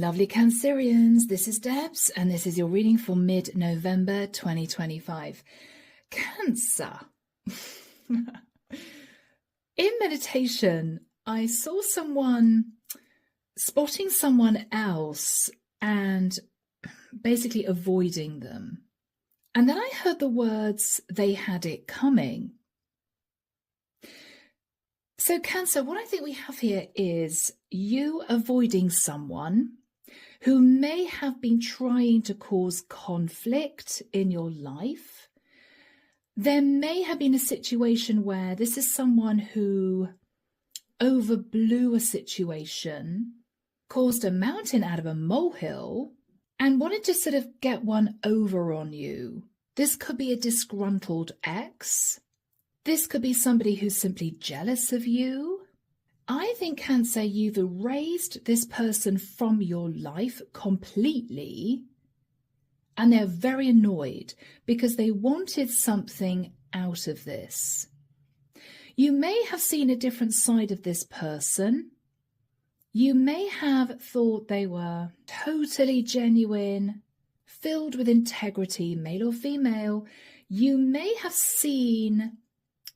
Lovely Cancerians, this is Debs, and this is your reading for mid-November 2025. Cancer. In meditation, I saw someone spotting someone else and basically avoiding them. And then I heard the words, they had it coming. So Cancer, what I think we have here is you avoiding someone who may have been trying to cause conflict in your life. There may have been a situation where this is someone who overblew a situation, caused a mountain out of a molehill, and wanted to sort of get one over on you. This could be a disgruntled ex. This could be somebody who's simply jealous of you. I think, Cancer, you've erased this person from your life completely, and they're very annoyed because they wanted something out of this. You may have seen a different side of this person. You may have thought they were totally genuine, filled with integrity, male or female. You may have seen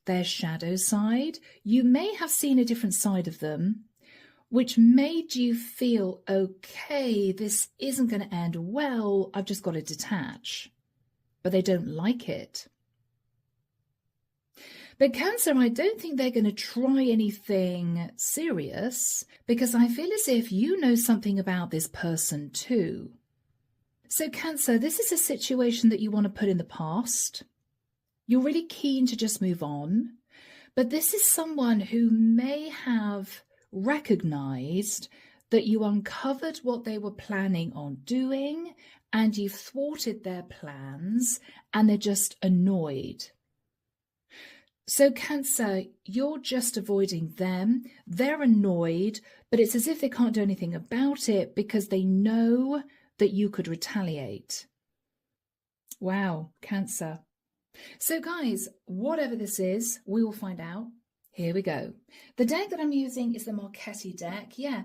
their shadow side. You may have seen a different side of them, which made you feel, okay, this isn't going to end well. I've just got to detach. But they don't like it. But Cancer, I don't think they're going to try anything serious because I feel as if you know something about this person too. So Cancer, this is a situation that you want to put in the past. You're really keen to just move on, but this is someone who may have recognized that you uncovered what they were planning on doing and you've thwarted their plans and they're just annoyed. So Cancer, you're just avoiding them. They're annoyed, but it's as if they can't do anything about it because they know that you could retaliate. Wow, Cancer. So guys, whatever this is, we will find out. Here we go. The deck that I'm using is the Marchetti deck. Yeah,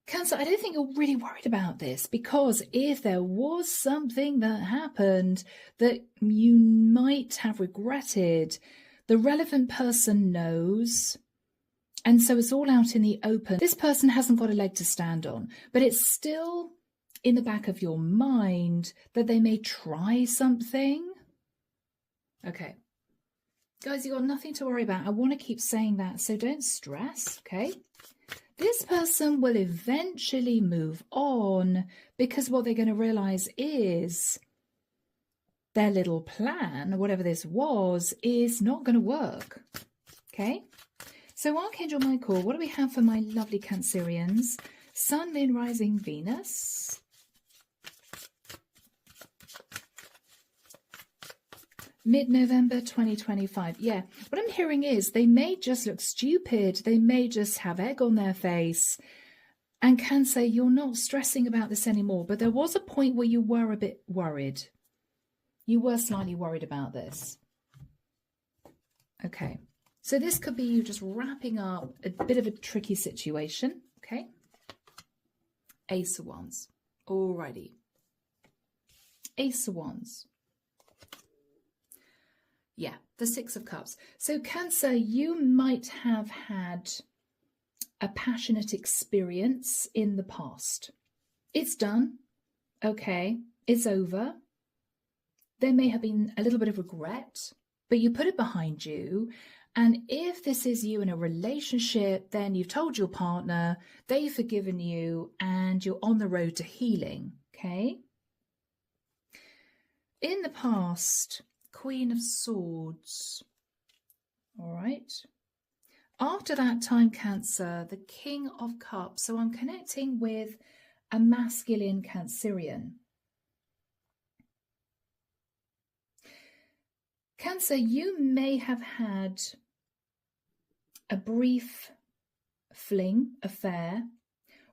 Cancer, I don't think you're really worried about this because if there was something that happened that you might have regretted, the relevant person knows. And so it's all out in the open. This person hasn't got a leg to stand on, but it's still in the back of your mind that they may try something. Okay, guys, you got nothing to worry about. I want to keep saying that, so don't stress, okay? This person will eventually move on because what they're going to realize is their little plan, whatever this was, is not going to work, okay? So Archangel Michael, what do we have for my lovely Cancerians? Sun, Moon, Rising, Venus. Mid-November 2025. Yeah, what I'm hearing is they may just look stupid. They may just have egg on their face. And Cancer, you're not stressing about this anymore. But there was a point where you were a bit worried. You were slightly worried about this. Okay. So this could be you just wrapping up a bit of a tricky situation. Okay. Ace of Wands. Alrighty. Ace of Wands. Yeah, the Six of Cups. So Cancer, you might have had a passionate experience in the past. It's done. Okay, it's over. There may have been a little bit of regret, but you put it behind you. And if this is you in a relationship, then you've told your partner, they've forgiven you, and you're on the road to healing. Okay. In the past, Queen of Swords. All right. After that time, Cancer, the King of Cups. So I'm connecting with a masculine Cancerian. Cancer, you may have had a brief affair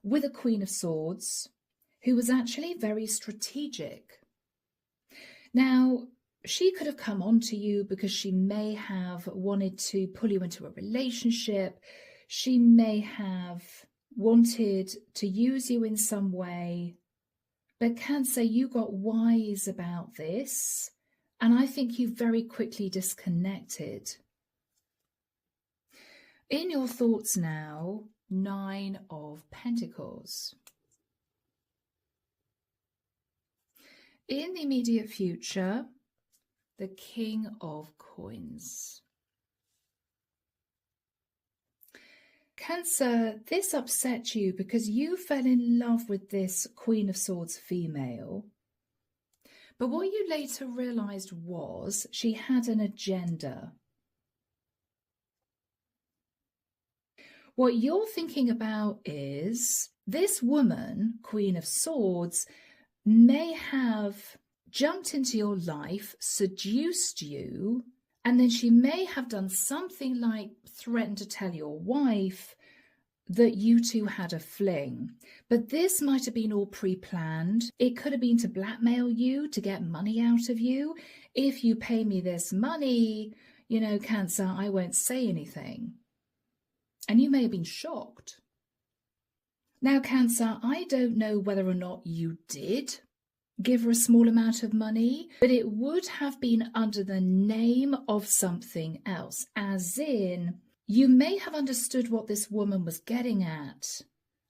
with a Queen of Swords who was actually very strategic. Now, she could have come on to you because she may have wanted to pull you into a relationship. She may have wanted to use you in some way. But Cancer, you got wise about this, and I think you very quickly disconnected. In your thoughts now, 9 of Pentacles. In the immediate future, the King of Coins. Cancer, this upset you because you fell in love with this Queen of Swords female. But what you later realized was she had an agenda. What you're thinking about is this woman, Queen of Swords, may have jumped into your life, seduced you, and then she may have done something like threaten to tell your wife that you two had a fling. But this might have been all pre-planned. It could have been to blackmail you, to get money out of you. If you pay me this money, you know, Cancer, I won't say anything. And you may have been shocked. Now, Cancer, I don't know whether or not you did give her a small amount of money, but it would have been under the name of something else, as in, you may have understood what this woman was getting at.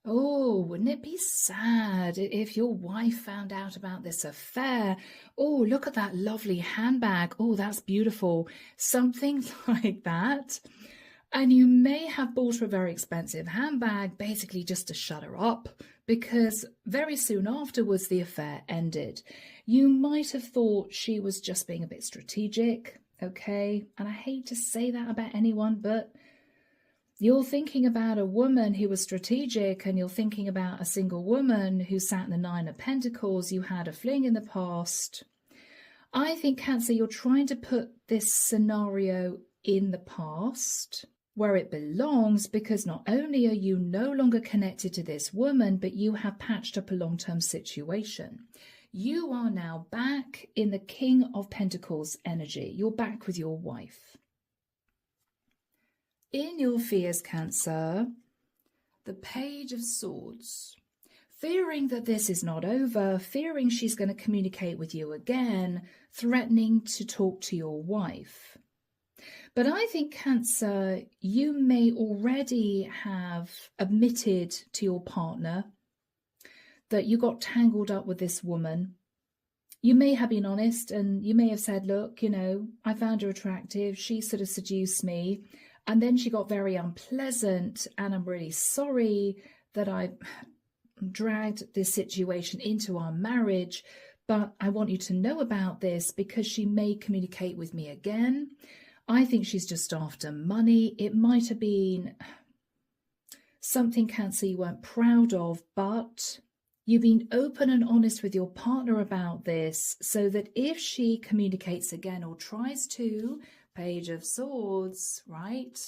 Oh, wouldn't it be sad if your wife found out about this affair? Oh, look at that lovely handbag. Oh, that's beautiful. Something like that. And you may have bought her a very expensive handbag, basically just to shut her up, because very soon afterwards the affair ended. You might have thought she was just being a bit strategic, okay? And I hate to say that about anyone, but you're thinking about a woman who was strategic, and you're thinking about a single woman who sat in the 9 of Pentacles. You had a fling in the past. I think, Cancer, you're trying to put this scenario in the past where it belongs, because not only are you no longer connected to this woman, but you have patched up a long-term situation. You are now back in the King of Pentacles energy. You're back with your wife. In your fears, Cancer, the Page of Swords. Fearing that this is not over, fearing she's going to communicate with you again, threatening to talk to your wife. But I think, Cancer, you may already have admitted to your partner that you got tangled up with this woman. You may have been honest, and you may have said, look, you know, I found her attractive. She sort of seduced me. And then she got very unpleasant, and I'm really sorry that I dragged this situation into our marriage. But I want you to know about this because she may communicate with me again. I think she's just after money. It might have been something, Cancer, you weren't proud of, but you've been open and honest with your partner about this so that if she communicates again or tries to, Page of Swords, right?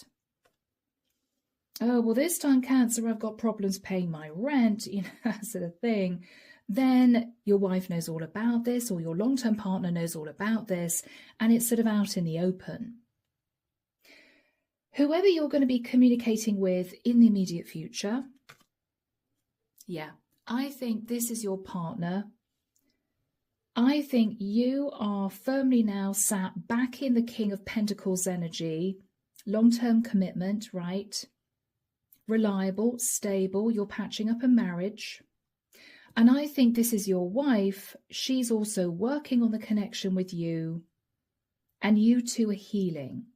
Oh, well, this time, Cancer, I've got problems paying my rent, you know, that sort of thing. Then your wife knows all about this, or your long-term partner knows all about this, and it's sort of out in the open. Whoever you're going to be communicating with in the immediate future, yeah, I think this is your partner. I think you are firmly now sat back in the King of Pentacles energy, long-term commitment, right? Reliable, stable, you're patching up a marriage. And I think this is your wife. She's also working on the connection with you, and you two are healing.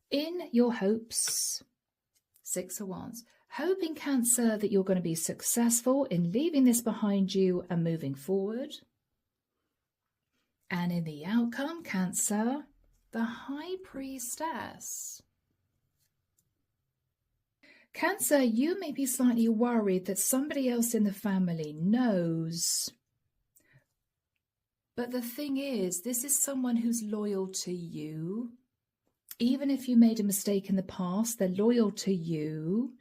In your hopes, 6 of Wands, hoping, Cancer, that you're going to be successful in leaving this behind you and moving forward. And in the outcome, Cancer, the High Priestess. Cancer, you may be slightly worried that somebody else in the family knows. But the thing is, this is someone who's loyal to you. Even if you made a mistake in the past, they're loyal to you.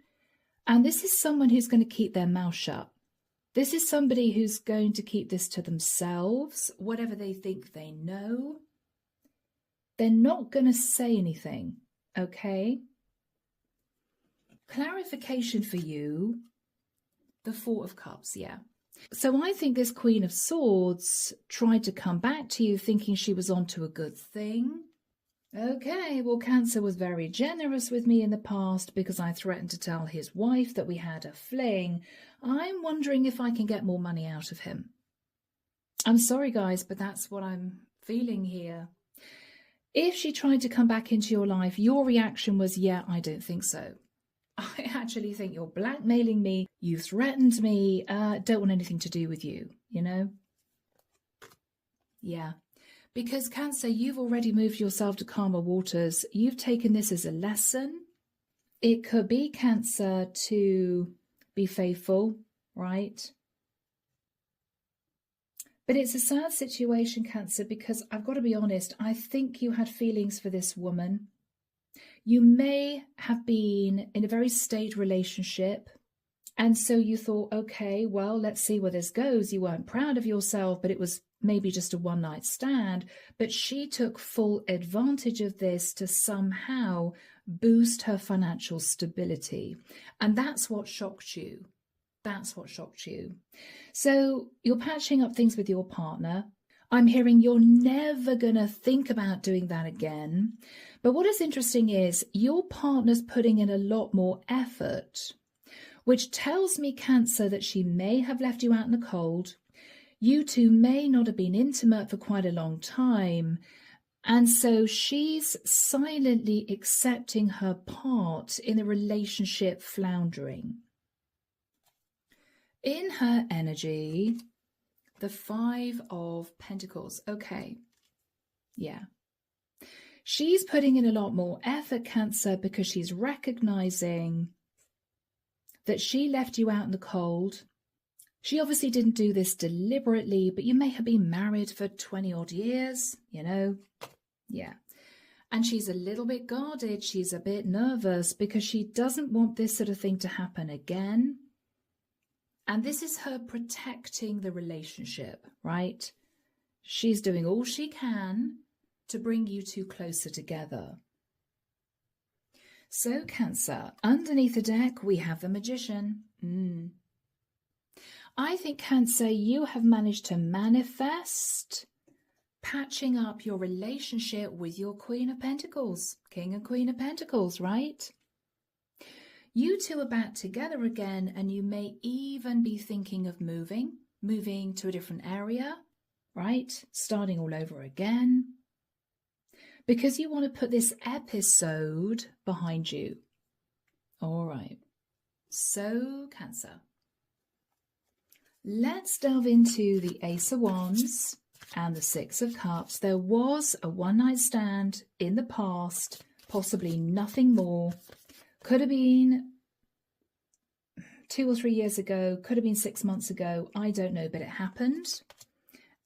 And this is someone who's going to keep their mouth shut. This is somebody who's going to keep this to themselves, whatever they think they know. They're not going to say anything, okay? clarification for you, the Four of Cups, yeah. So I think this Queen of Swords tried to come back to you thinking she was onto a good thing. Okay, well, Cancer was very generous with me in the past because I threatened to tell his wife that we had a fling. I'm wondering if I can get more money out of him. I'm sorry, guys, but that's what I'm feeling here. If she tried to come back into your life, your reaction was, yeah, I don't think so. I actually think you're blackmailing me. You threatened me. Don't want anything to do with you, you know? Yeah. Because Cancer, you've already moved yourself to calmer waters. You've taken this as a lesson. It could be, Cancer, to be faithful, right? But it's a sad situation, Cancer, because I've got to be honest, I think you had feelings for this woman. You may have been in a very staid relationship. And so you thought, okay, well, let's see where this goes. You weren't proud of yourself, but it was maybe just a one-night stand. But she took full advantage of this to somehow boost her financial stability. And that's what shocked you. That's what shocked you. So you're patching up things with your partner. I'm hearing you're never going to think about doing that again. But what is interesting is your partner's putting in a lot more effort, which tells me, Cancer, that she may have left you out in the cold. You two may not have been intimate for quite a long time. And so she's silently accepting her part in the relationship floundering. In her energy, the Five of Pentacles. Okay. Yeah. She's putting in a lot more effort, Cancer, because she's recognizing that she left you out in the cold. She obviously didn't do this deliberately, but you may have been married for 20 odd years, you know? Yeah. And she's a little bit guarded. She's a bit nervous because she doesn't want this sort of thing to happen again. And this is her protecting the relationship, right? She's doing all she can to bring you two closer together. So, Cancer, underneath the deck, we have the Magician. I think, Cancer, you have managed to manifest patching up your relationship with your Queen of Pentacles, King and Queen of Pentacles, right? You two are back together again, and you may even be thinking of moving to a different area, right? Starting all over again. Because you want to put this episode behind you. All right. So, Cancer. Let's delve into the Ace of Wands and the Six of Cups. There was a one-night stand in the past, possibly nothing more. Could have been 2 or 3 years ago, could have been 6 months ago, I don't know, but it happened.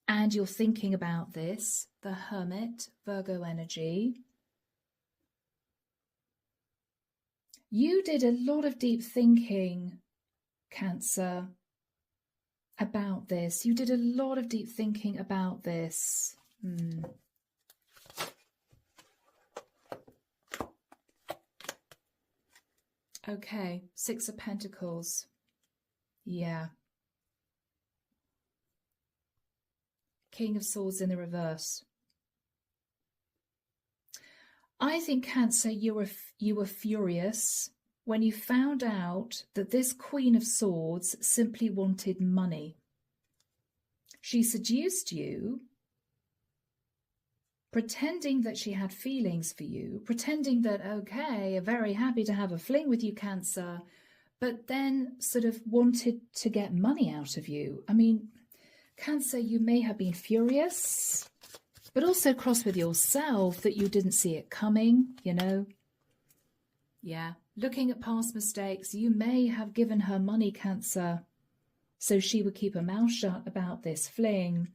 And you're thinking about this, the Hermit, Virgo energy. You did a lot of deep thinking, Cancer, about this. You did a lot of deep thinking about this. Okay, Six of Pentacles. Yeah. King of Swords in the reverse. I think, Cancer, you were furious when you found out that this Queen of Swords simply wanted money. She seduced you, pretending that she had feelings for you, pretending that, okay, very happy to have a fling with you, Cancer, but then sort of wanted to get money out of you. I mean, Cancer, you may have been furious, but also cross with yourself that you didn't see it coming, you know? Yeah. Looking at past mistakes, you may have given her money, Cancer, so she would keep her mouth shut about this fling.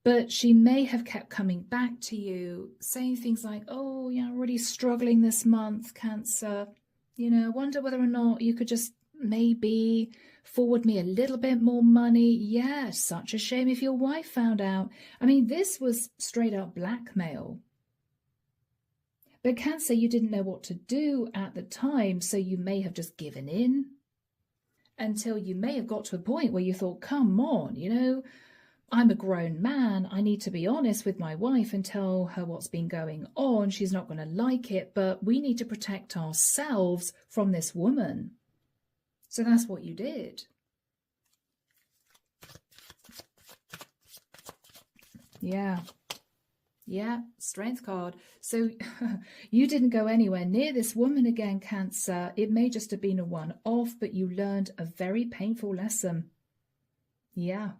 But she may have kept coming back to you, saying things like, oh, yeah, I'm really struggling this month, Cancer. You know, I wonder whether or not you could just maybe forward me a little bit more money. Yeah, such a shame if your wife found out. I mean, this was straight up blackmail. But Cancer, you didn't know what to do at the time, so you may have just given in until you may have got to a point where you thought, come on, you know, I'm a grown man. I need to be honest with my wife and tell her what's been going on. She's not going to like it, but we need to protect ourselves from this woman. So that's what you did. Yeah. Yeah, Strength card. So you didn't go anywhere near this woman again, Cancer. It may just have been a one-off, but you learned a very painful lesson. Yeah.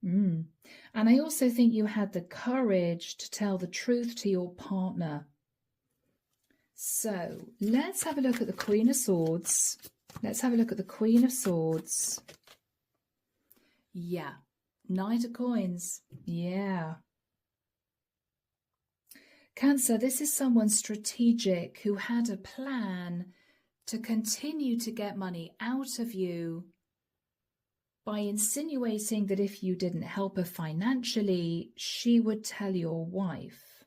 And I also think you had the courage to tell the truth to your partner. So let's have a look at the Queen of Swords. Let's have a look at the Queen of Swords. Yeah. Knight of Coins. Yeah. Cancer, this is someone strategic who had a plan to continue to get money out of you by insinuating that if you didn't help her financially, she would tell your wife.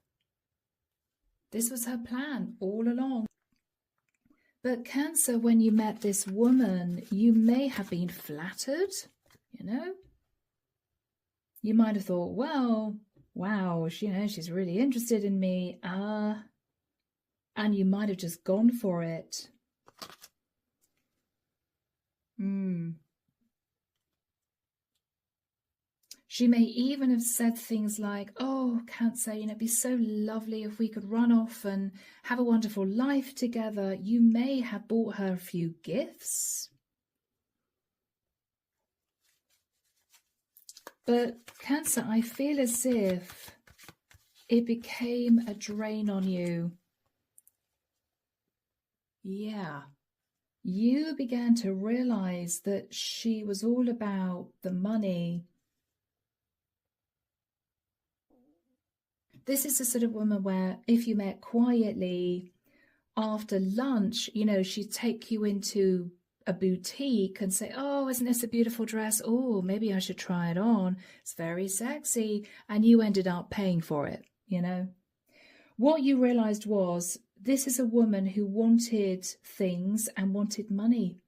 This was her plan all along. But Cancer, when you met this woman, you may have been flattered, you know? You might have thought, well, wow, she's really interested in me. And you might have just gone for it. She may even have said things like, oh, Cancer, it'd be so lovely if we could run off and have a wonderful life together. You may have bought her a few gifts. But Cancer, I feel as if it became a drain on you. Yeah. You began to realize that she was all about the money. This is the sort of woman where if you met quietly after lunch, she'd take you into a boutique and say, oh, isn't this a beautiful dress? Oh, maybe I should try it on. It's very sexy. And you ended up paying for it, What you realized was this is a woman who wanted things and wanted money,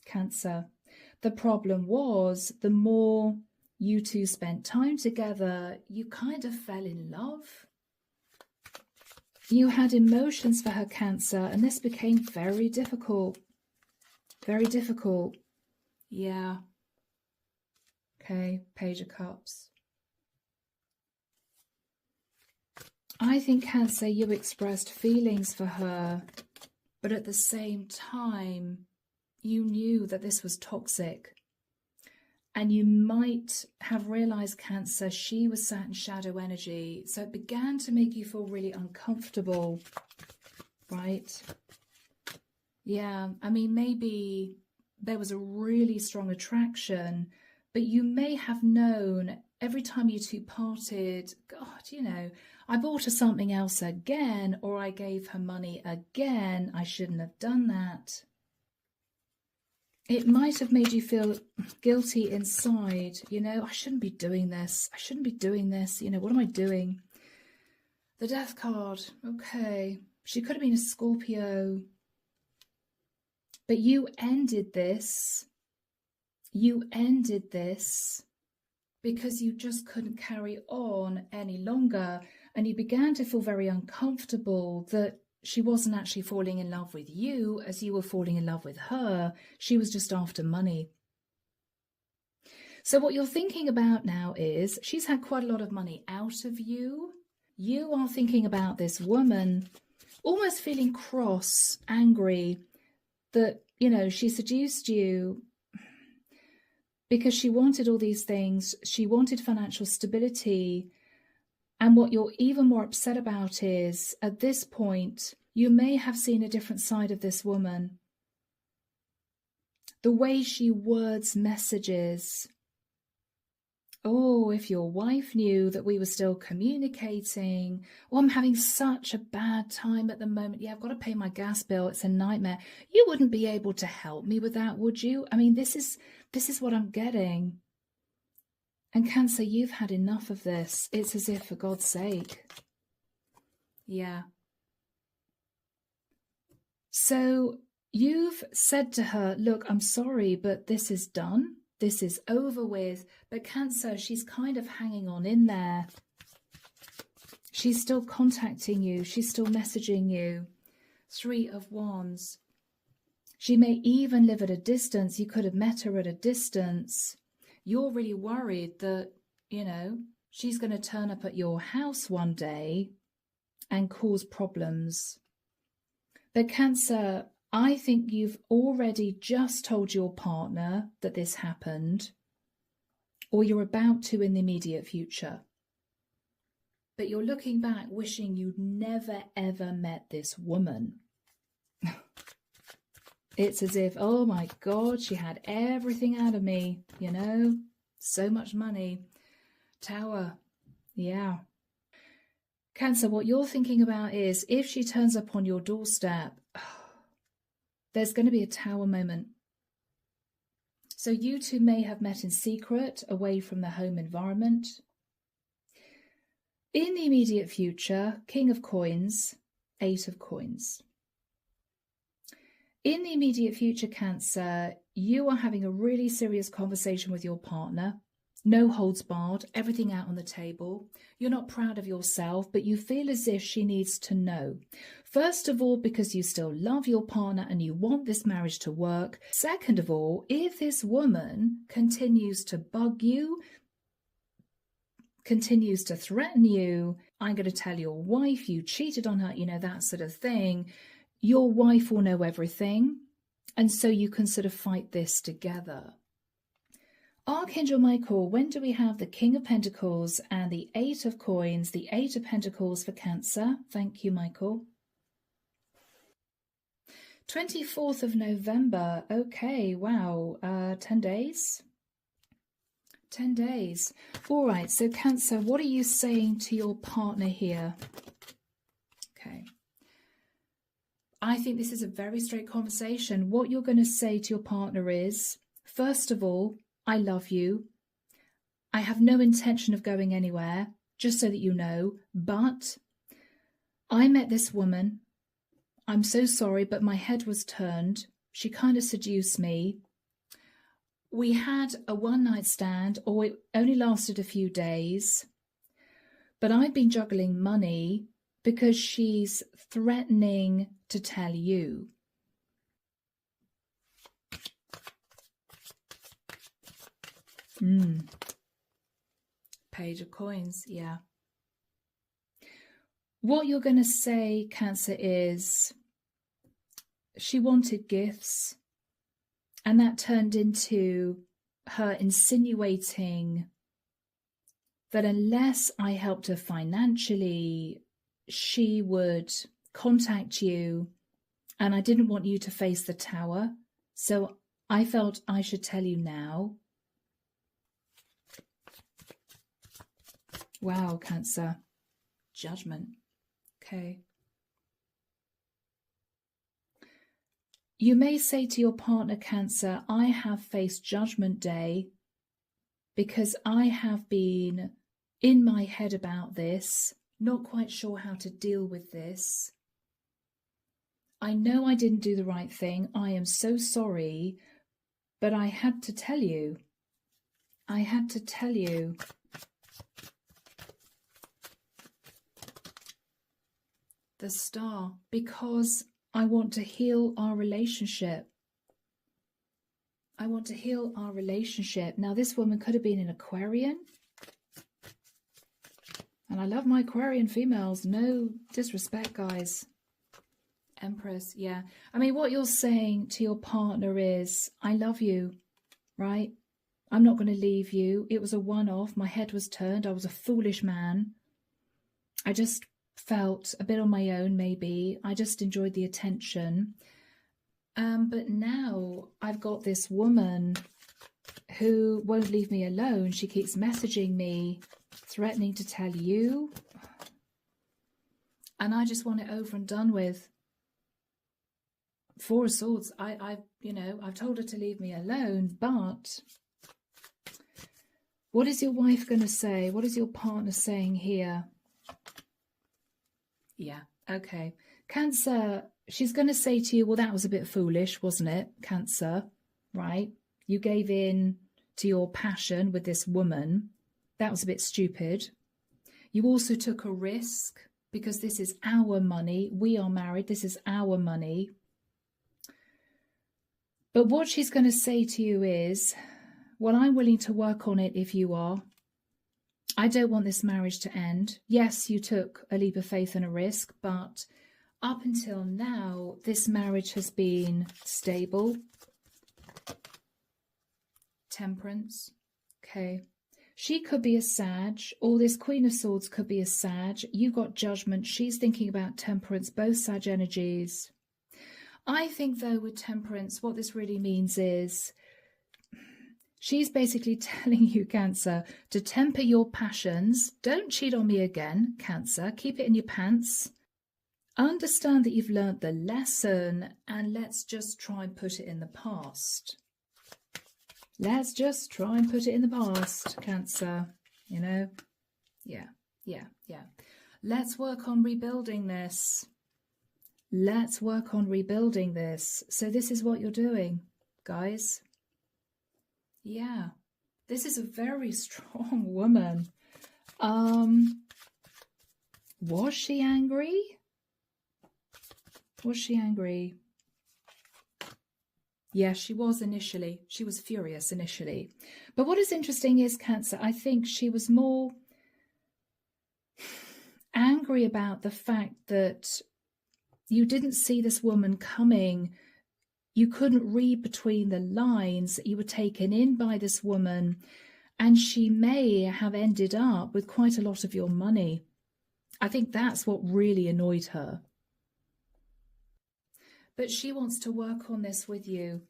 Cancer. The problem was the more you two spent time together, you kind of fell in love. You had emotions for her, Cancer, and this became very difficult. Very difficult. Yeah. Okay, Page of Cups. I think, Cancer, you expressed feelings for her, but at the same time, you knew that this was toxic. And you might have realized, Cancer, she was sat in shadow energy. So it began to make you feel really uncomfortable, right? Yeah, I mean, maybe there was a really strong attraction, but you may have known every time you two parted, God, I bought her something else again, or I gave her money again. I shouldn't have done that. It might have made you feel guilty inside, I shouldn't be doing this. I shouldn't be doing this. What am I doing? The Death card. Okay. She could have been a Scorpio. But you ended this. You ended this because you just couldn't carry on any longer. And you began to feel very uncomfortable that she wasn't actually falling in love with you as you were falling in love with her. She was just after money. So what you're thinking about now is she's had quite a lot of money out of you. You are thinking about this woman almost feeling cross, angry, that, she seduced you because she wanted all these things. She wanted financial stability. And what you're even more upset about is, at this point, you may have seen a different side of this woman. The way she words messages. Oh, if your wife knew that we were still communicating. Oh, I'm having such a bad time at the moment. Yeah, I've got to pay my gas bill. It's a nightmare. You wouldn't be able to help me with that, would you? I mean, this is what I'm getting. And Cancer, you've had enough of this. It's as if, for God's sake. Yeah, So you've said to her, look, I'm sorry, but this is done. This is over with. But Cancer, she's kind of hanging on in there. She's still contacting you. She's still messaging you. 3 of Wands. She may even live at a distance. You could have met her at a distance. You're really worried that, you know, she's going to turn up at your house one day and cause problems. But Cancer, I think you've already just told your partner that this happened, or you're about to in the immediate future. But you're looking back wishing you'd never ever met this woman. It's as if, oh my God, she had everything out of me, you know, so much money. Tower, yeah. Cancer, what you're thinking about is if she turns up on your doorstep, there's going to be a Tower moment. So you two may have met in secret, away from the home environment. In the immediate future, King of Coins, 8 of Coins. In the immediate future, Cancer, you are having a really serious conversation with your partner. No holds barred, everything out on the table. You're not proud of yourself, but you feel as if she needs to know. First of all, because you still love your partner and you want this marriage to work. Second of all, if this woman continues to bug you, continues to threaten you, I'm going to tell your wife you cheated on her, you know, that sort of thing. Your wife will know everything. And so you can sort of fight this together. Archangel Michael, when do we have the King of Pentacles and the 8 of Coins, the 8 of Pentacles for Cancer? Thank you, Michael. 24th of November. Okay, wow. 10 days? 10 days. All right, so Cancer, what are you saying to your partner here? Okay. I think this is a very straight conversation. What you're going to say to your partner is, first of all, I love you. I have no intention of going anywhere, just so that you know, but I met this woman. I'm so sorry, but my head was turned. She kind of seduced me. We had a one-night stand, or it only lasted a few days, but I've been juggling money because she's threatening to tell you. Page of Coins, yeah. What you're going to say, Cancer, is she wanted gifts, and that turned into her insinuating that unless I helped her financially, she would contact you, and I didn't want you to face the Tower, so I felt I should tell you now. Wow, Cancer. Judgment. Okay. You may say to your partner, Cancer, I have faced Judgment Day because I have been in my head about this, not quite sure how to deal with this. I know I didn't do the right thing. I am so sorry, but I had to tell you. I had to tell you. The Star, because I want to heal our relationship. I want to heal our relationship. Now, this woman could have been an Aquarian. And I love my Aquarian females. No disrespect, guys. Empress, yeah. I mean, what you're saying to your partner is, I love you, right? I'm not going to leave you. It was a one-off. My head was turned. I was a foolish man. I just felt a bit on my own, maybe. I just enjoyed the attention. But now I've got this woman who won't leave me alone. She keeps messaging me, threatening to tell you. And I just want it over and done with. 4 of Swords. I've told her to leave me alone, but what is your wife going to say? What is your partner saying here? Yeah, okay. Cancer, she's going to say to you, well, that was a bit foolish, wasn't it, Cancer? Right? You gave in to your passion with this woman. That was a bit stupid. You also took a risk because this is our money. We are married. This is our money. But what she's going to say to you is, well, I'm willing to work on it if you are. I don't want this marriage to end. Yes, you took a leap of faith and a risk, but up until now, this marriage has been stable. Temperance. Okay. She could be a Sag, or this Queen of Swords could be a Sag. You got Judgment. She's thinking about Temperance, both Sag energies. I think, though, with Temperance, what this really means is she's basically telling you, Cancer, to temper your passions. Don't cheat on me again, Cancer. Keep it in your pants. Understand that you've learnt the lesson, and let's just try and put it in the past. Let's just try and put it in the past, Cancer. You know? Yeah. Let's work on rebuilding this. Let's work on rebuilding this. So this is what you're doing, guys. Yeah. This is a very strong woman. Was she angry? Was she angry? Yes, she was initially. She was furious initially. But what is interesting is, Cancer, I think she was more angry about the fact that you didn't see this woman coming. You couldn't read between the lines. You were taken in by this woman, and she may have ended up with quite a lot of your money. I think that's what really annoyed her. But she wants to work on this with you.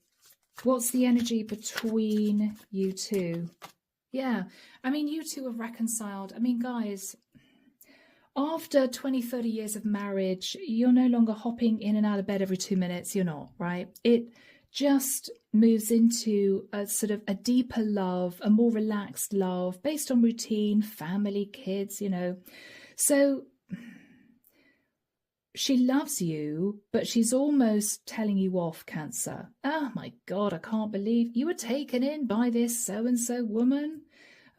What's the energy between you two? Yeah, I mean, you two have reconciled. I mean, guys, after 20, 30 years of marriage, you're no longer hopping in and out of bed every 2 minutes. You're not, right? It just moves into a sort of a deeper love, a more relaxed love based on routine, family, kids, you know. So she loves you, but she's almost telling you off, Cancer. Oh my God, I can't believe you were taken in by this so-and-so woman.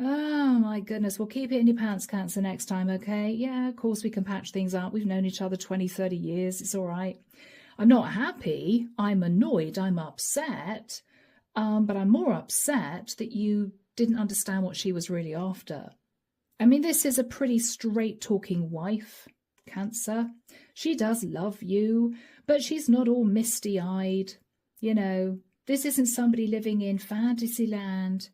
Oh my goodness. Well, keep it in your pants, Cancer, next time, okay? Yeah, of course we can patch things up. We've known each other 20, 30 years. It's all right. I'm not happy. I'm annoyed. I'm upset. But I'm more upset that you didn't understand what she was really after. I mean, this is a pretty straight-talking wife, Cancer. She does love you, but she's not all misty-eyed. You know, this isn't somebody living in fantasy land.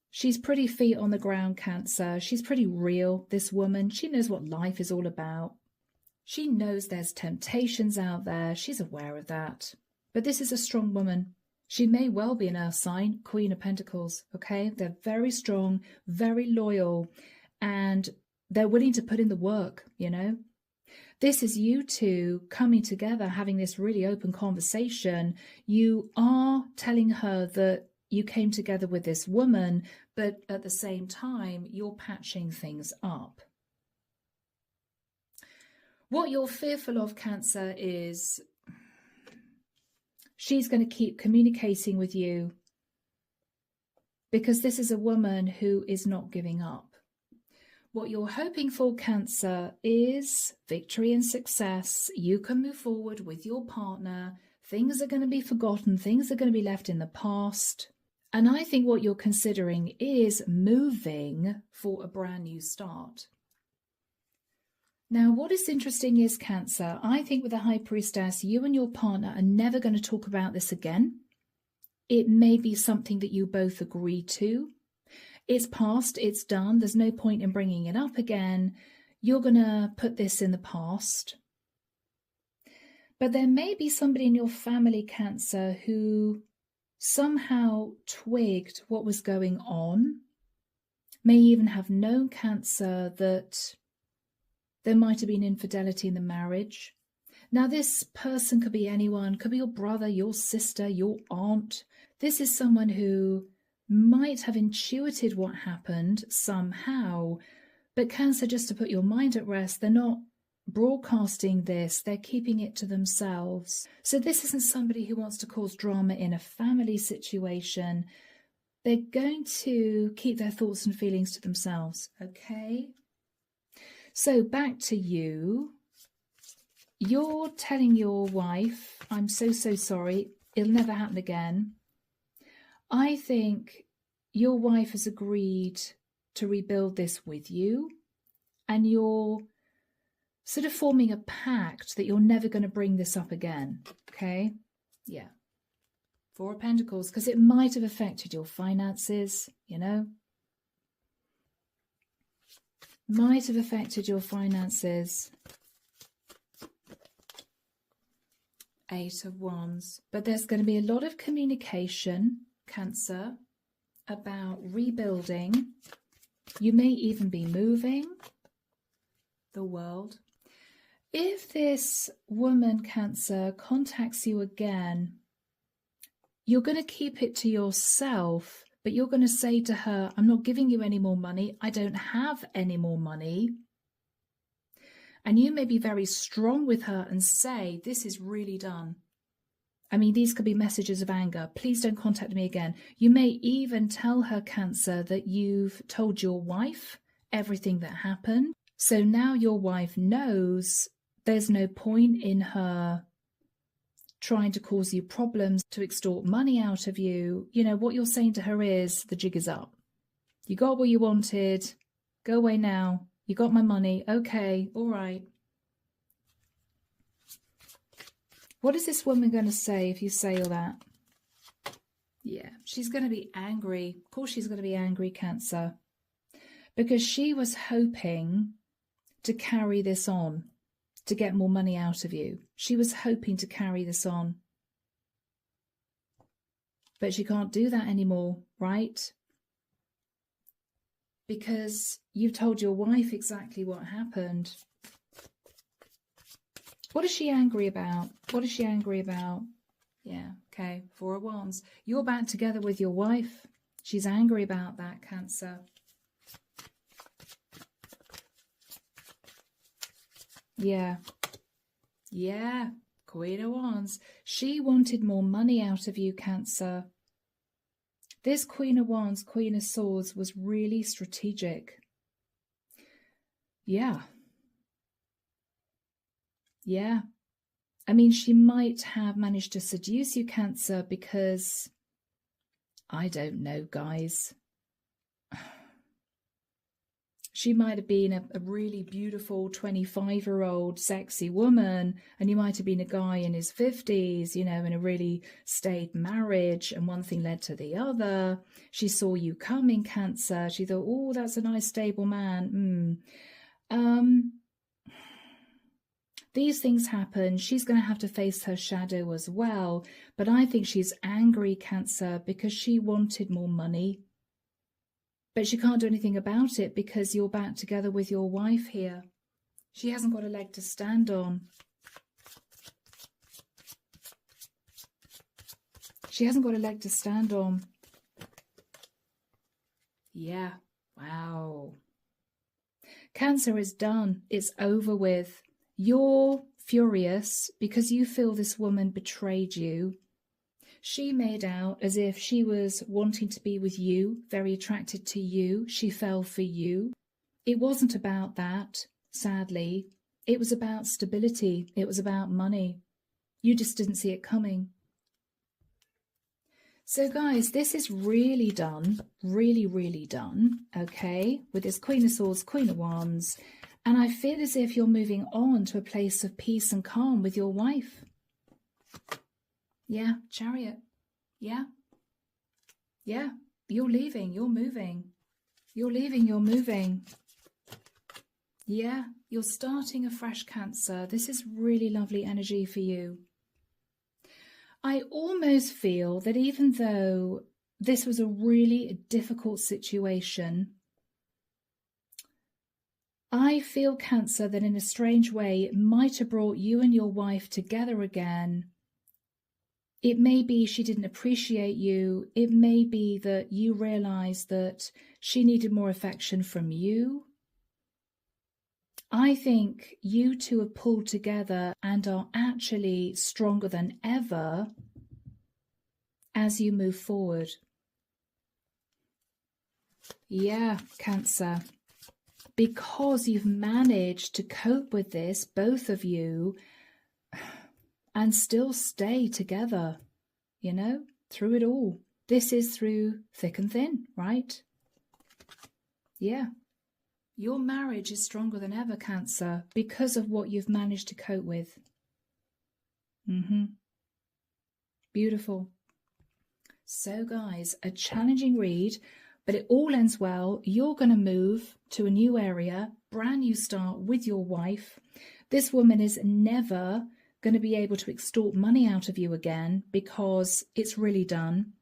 She's pretty feet on the ground, Cancer. She's pretty real, this woman. She knows what life is all about. She knows there's temptations out there. She's aware of that. But this is a strong woman. She may well be an earth sign, Queen of Pentacles, okay? They're very strong, very loyal, and they're willing to put in the work, you know? This is you two coming together, having this really open conversation. You are telling her that you came together with this woman, but at the same time, you're patching things up. What you're fearful of, Cancer, is she's going to keep communicating with you because this is a woman who is not giving up. What you're hoping for, Cancer, is victory and success. You can move forward with your partner. Things are going to be forgotten. Things are going to be left in the past. And I think what you're considering is moving for a brand new start. Now, what is interesting is, Cancer, I think with the High Priestess, you and your partner are never going to talk about this again. It may be something that you both agree to. It's past, it's done. There's no point in bringing it up again. You're going to put this in the past. But there may be somebody in your family, Cancer, who somehow twigged what was going on, may even have known, Cancer, that there might have been infidelity in the marriage. Now, this person could be anyone, could be your brother, your sister, your aunt. This is someone who might have intuited what happened somehow, but Cancer, just to put your mind at rest, they're not broadcasting this, they're keeping it to themselves. So this isn't somebody who wants to cause drama in a family situation. They're going to keep their thoughts and feelings to themselves, okay? So back to you. You're telling your wife, I'm so sorry, it'll never happen again. I think your wife has agreed to rebuild this with you, and you're sort of forming a pact that you're never going to bring this up again, okay? Yeah. Four of Pentacles, because it might have affected your finances, you know? Might have affected your finances. Eight of Wands. But there's going to be a lot of communication, Cancer, about rebuilding. You may even be moving the world. If this woman, Cancer, contacts you again, you're going to keep it to yourself, but you're going to say to her, I'm not giving you any more money. I don't have any more money. And you may be very strong with her and say, this is really done. I mean, these could be messages of anger. Please don't contact me again. You may even tell her, Cancer, that you've told your wife everything that happened. So now your wife knows there's no point in her trying to cause you problems, to extort money out of you. You know, what you're saying to her is, the jig is up. You got what you wanted. Go away now. You got my money. Okay, all right. What is this woman going to say if you say all that? Yeah, she's going to be angry. Of course she's going to be angry, Cancer. Because she was hoping to carry this on, to get more money out of you. She was hoping to carry this on. But she can't do that anymore, right? Because you've told your wife exactly what happened. What is she angry about? What is she angry about? Yeah, okay, Four of Wands. You're back together with your wife. She's angry about that, Cancer. Yeah. Yeah, Queen of Wands. She wanted more money out of you, Cancer. This Queen of Wands, Queen of Swords was really strategic. Yeah. Yeah. I mean, she might have managed to seduce you, Cancer, because, I don't know, guys. She might have been a really beautiful 25-year-old sexy woman, and you might have been a guy in his 50s, you know, in a really staid marriage, and one thing led to the other. She saw you coming, Cancer. She thought, oh, that's a nice, stable man. These things happen. She's going to have to face her shadow as well. But I think she's angry, Cancer, because she wanted more money. But she can't do anything about it because you're back together with your wife here. She hasn't got a leg to stand on. She hasn't got a leg to stand on. Yeah. Wow. Cancer is done. It's over with. You're furious because you feel this woman betrayed you. She made out as if she was wanting to be with you, very attracted to you. She fell for you. It wasn't about that, sadly. It was about stability. It was about money. You just didn't see it coming. So guys, this is really done, really, really done, okay, with this Queen of Swords, Queen of Wands. And I feel as if you're moving on to a place of peace and calm with your wife. Yeah, Chariot. Yeah. Yeah, you're leaving, you're moving. You're leaving, you're moving. Yeah, you're starting a fresh, Cancer. This is really lovely energy for you. I almost feel that even though this was a really difficult situation, I feel, Cancer, that in a strange way it might have brought you and your wife together again. It may be she didn't appreciate you. It may be that you realised that she needed more affection from you. I think you two have pulled together and are actually stronger than ever as you move forward. Yeah, Cancer. Because you've managed to cope with this, both of you, and still stay together, you know, through it all. This is through thick and thin, right? Yeah. Your marriage is stronger than ever, Cancer, because of what you've managed to cope with. Beautiful. So, guys, a challenging read, but it all ends well. You're going to move to a new area, brand new start with your wife. This woman is never going to be able to extort money out of you again because it's really done.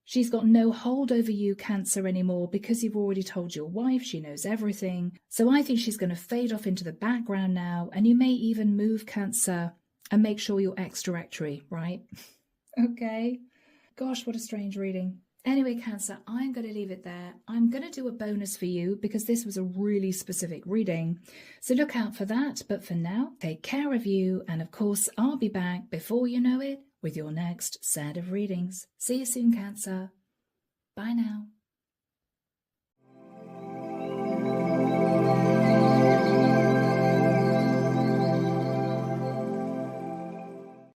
She's got no hold over you, Cancer, anymore because you've already told your wife. She knows everything. So I think she's going to fade off into the background now, and you may even move, Cancer, and make sure you're ex-directory, right? Okay. Gosh, what a strange reading. Anyway, Cancer, I'm going to leave it there. I'm going to do a bonus for you because this was a really specific reading. So look out for that. But for now, take care of you. And of course, I'll be back before you know it with your next set of readings. See you soon, Cancer. Bye now.